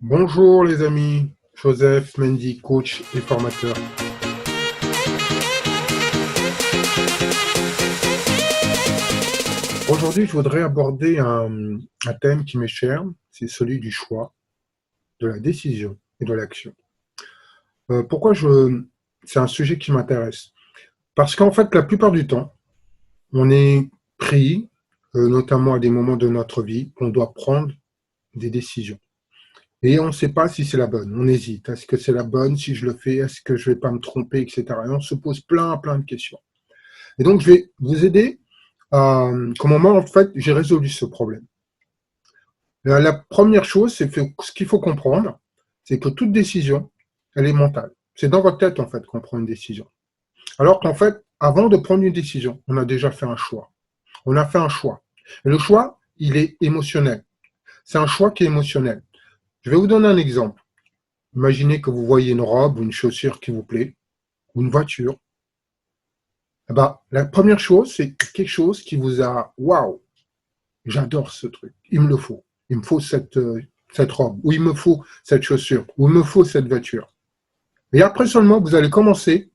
Bonjour les amis, Joseph Mendy, coach et formateur. Aujourd'hui, je voudrais aborder un thème qui m'est cher, c'est celui du choix, de la décision et de l'action. Pourquoi c'est un sujet qui m'intéresse? Parce qu'en fait, la plupart du temps, on est pris, notamment à des moments de notre vie, on doit prendre des décisions. Et on ne sait pas si c'est la bonne. On hésite. Est-ce que c'est la bonne? Si je le fais, est-ce que je ne vais pas me tromper, etc. Et on se pose plein de questions. Et donc, je vais vous aider à comment moi, en fait, j'ai résolu ce problème. La première chose, c'est que ce qu'il faut comprendre, c'est que toute décision, elle est mentale. C'est dans votre tête, en fait, qu'on prend une décision. Alors qu'en fait, avant de prendre une décision, on a déjà fait un choix. On a fait un choix. Et le choix, il est émotionnel. C'est un choix qui est émotionnel. Je vais vous donner un exemple. Imaginez que vous voyez une robe ou une chaussure qui vous plaît, ou une voiture. Eh ben, la première chose, c'est quelque chose qui vous a, waouh, j'adore ce truc, il me le faut. Il me faut cette robe, ou il me faut cette chaussure, ou il me faut cette voiture. Et après seulement, vous allez commencer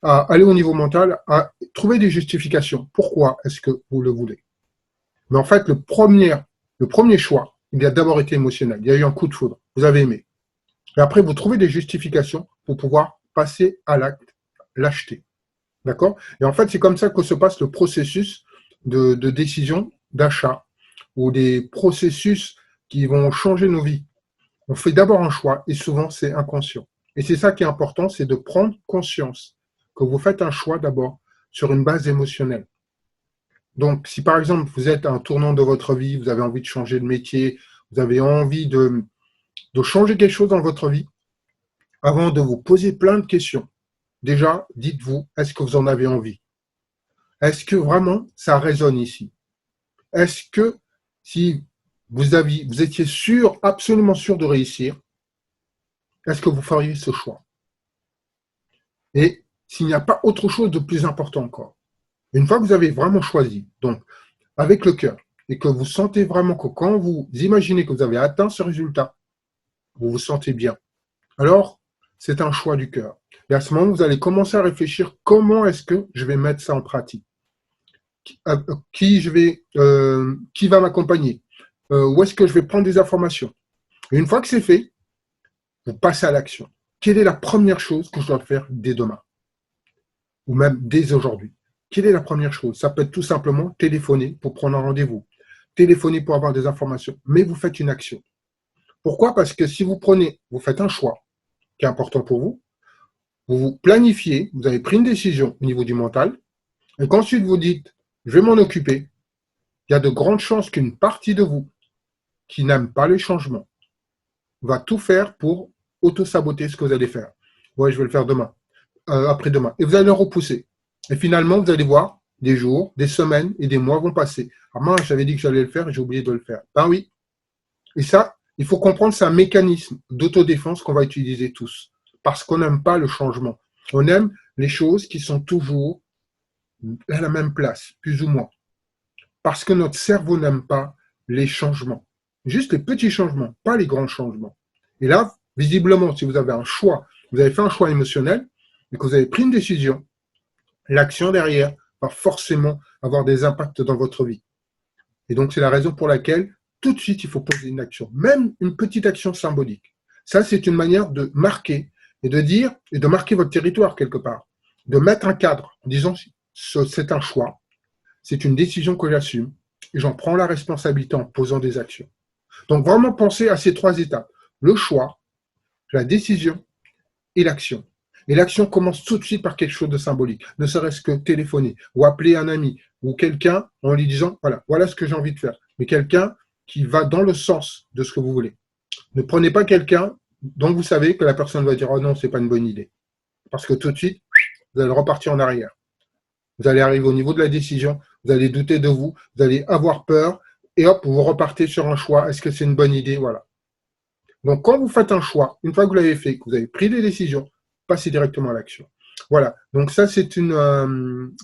à aller au niveau mental, à trouver des justifications. Pourquoi est-ce que vous le voulez? Mais en fait, le premier choix, il a d'abord été émotionnel. Il y a eu un coup de foudre. Vous avez aimé. Et après, vous trouvez des justifications pour pouvoir passer à l'acte, l'acheter. D'accord? Et en fait, c'est comme ça que se passe le processus de décision, d'achat, ou des processus qui vont changer nos vies. On fait d'abord un choix et souvent c'est inconscient. Et c'est ça qui est important, c'est de prendre conscience que vous faites un choix d'abord sur une base émotionnelle. Donc, si par exemple vous êtes à un tournant de votre vie, vous avez envie de changer de métier, vous avez envie de changer quelque chose dans votre vie, avant de vous poser plein de questions, déjà, dites-vous, est-ce que vous en avez envie? Est-ce que vraiment ça résonne ici? Est-ce que si vous étiez sûr, absolument sûr de réussir, est-ce que vous feriez ce choix? Et s'il n'y a pas autre chose de plus important encore, une fois que vous avez vraiment choisi, donc avec le cœur, et que vous sentez vraiment que quand vous imaginez que vous avez atteint ce résultat, vous vous sentez bien, alors c'est un choix du cœur. Et à ce moment, vous allez commencer à réfléchir comment est-ce que je vais mettre ça en pratique. Qui va m'accompagner, où est-ce que je vais prendre des informations. Et une fois que c'est fait, vous passez à l'action. Quelle est la première chose que je dois faire dès demain ou même dès aujourd'hui? Quelle est la première chose? Ça peut être tout simplement téléphoner pour prendre un rendez-vous, téléphoner pour avoir des informations, mais vous faites une action. Pourquoi? Parce que si vous faites un choix qui est important pour vous, vous vous planifiez, vous avez pris une décision au niveau du mental, et qu'ensuite vous dites, je vais m'en occuper, il y a de grandes chances qu'une partie de vous qui n'aime pas les changements va tout faire pour auto-saboter ce que vous allez faire. Ouais, je vais le faire demain, après-demain. Et vous allez le repousser. Et finalement, vous allez voir, des jours, des semaines et des mois vont passer. Ah mince, j'avais dit que j'allais le faire et j'ai oublié de le faire. Ben oui. Et ça, il faut comprendre, c'est un mécanisme d'autodéfense qu'on va utiliser tous. Parce qu'on n'aime pas le changement. On aime les choses qui sont toujours à la même place, plus ou moins. Parce que notre cerveau n'aime pas les changements. Juste les petits changements, pas les grands changements. Et là, visiblement, si vous avez un choix, vous avez fait un choix émotionnel et que vous avez pris une décision, l'action derrière va forcément avoir des impacts dans votre vie. Et donc, c'est la raison pour laquelle, tout de suite, il faut poser une action, même une petite action symbolique. Ça, c'est une manière de marquer et de dire, et de marquer votre territoire quelque part, de mettre un cadre en disant, c'est un choix, c'est une décision que j'assume, et j'en prends la responsabilité en posant des actions. Donc, vraiment penser à ces trois étapes. Le choix, la décision et l'action. Et l'action commence tout de suite par quelque chose de symbolique, ne serait-ce que téléphoner ou appeler un ami ou quelqu'un en lui disant, voilà ce que j'ai envie de faire. Mais quelqu'un qui va dans le sens de ce que vous voulez. Ne prenez pas quelqu'un dont vous savez que la personne va dire, oh non, c'est pas une bonne idée. Parce que tout de suite, vous allez repartir en arrière. Vous allez arriver au niveau de la décision, vous allez douter de vous, vous allez avoir peur, et hop, vous repartez sur un choix. Est-ce que c'est une bonne idée? Voilà. Donc, quand vous faites un choix, une fois que vous l'avez fait, que vous avez pris des décisions, passez directement à l'action. Voilà. Donc, ça, c'est une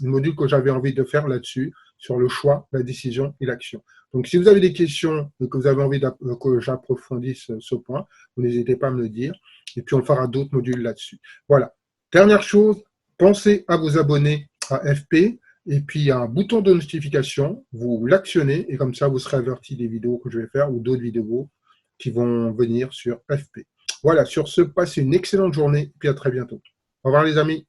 module que j'avais envie de faire là-dessus, sur le choix, la décision et l'action. Donc, si vous avez des questions et que vous avez envie que j'approfondisse ce point, vous n'hésitez pas à me le dire. Et puis, on fera d'autres modules là-dessus. Voilà. Dernière chose, pensez à vous abonner à FP. Et puis, il y a un bouton de notification. Vous l'actionnez et comme ça, vous serez averti des vidéos que je vais faire ou d'autres vidéos qui vont venir sur FP. Voilà. Sur ce, passez une excellente journée et puis à très bientôt. Au revoir, les amis.